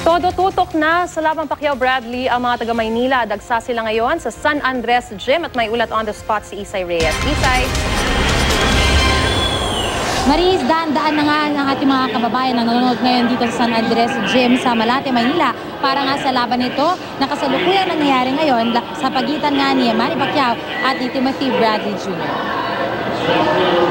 Todo tutok na sa labang Pacquiao Bradley ang mga taga Maynila. Dagsa sila ngayon sa San Andres Gym at may ulat on the spot si Isay Reyes. Isay. Maris, daan-daan na nga ang ating mga kababayan na nanonood ngayon dito sa San Andres Gym sa Malate, Maynila para nga sa laban nito na kasalukuyan nangyayari ngayon sa pagitan nga ni Manny Pacquiao at ni Timothy Bradley Jr.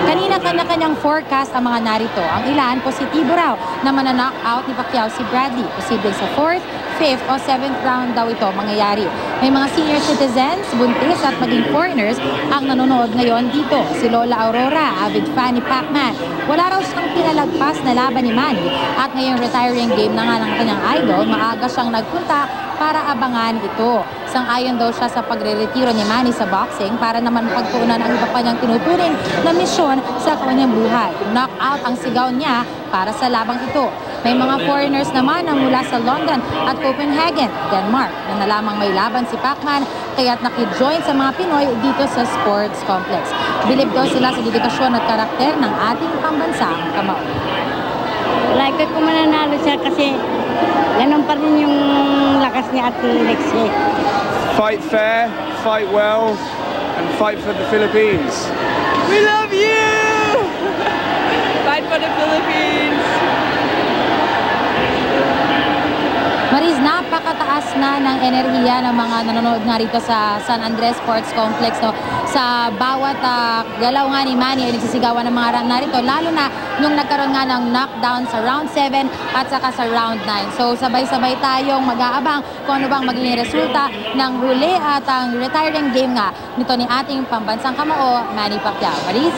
Kanina kanya-kanyang forecast ang mga narito. Ang ilan, positibo raw na mananockout ni Pacquiao si Bradley. Posibleng sa 4th, 5th o 7th round daw ito mangyayari. May mga senior citizens, buntis at maging foreigners ang nanonood ngayon dito. Si Lola Aurora, avid fan ni Pac-Man. Wala raw siyang pinalagpas na laban ni Manny at ngayong retiring game na nga ng kanyang idol, maaga siyang nagpunta para abangan ito. Sang-ayon daw siya sa pagre-retiro ni Manny sa boxing para naman pagtuunan ang iba pa niyang tinuturing na misyon sa kanyang buhay. Knockout ang sigaw niya para sa labang ito. May mga foreigners naman na mula sa London at Copenhagen, Denmark, na nalamang may laban si Pac-Man kaya't nakijoin sa mga Pinoy dito sa sports complex. Bilib daw sila sa dedikasyon at karakter ng ating pambansang kamao. Like ko mananalo siya kasi ganun pa rin yung lakas niya at Lexie. Fight fair, fight well, and fight for the Philippines. We love you! Fight for the Philippines! Maris, napakataas na ng enerhiya ng mga nanonood nga rito sa San Andres Sports Complex. No? Sa bawat galaw nga ni Manny ay nagsisigawan ng mga narito, lalo na nung nagkaroon nga ng knockdown sa round 7 at saka sa round 9. So sabay-sabay tayong mag-aabang kung ano bang magiging resulta ng huli at ang retiring game nga nito ni ating pambansang kamao, Manny Pacquiao. Maris?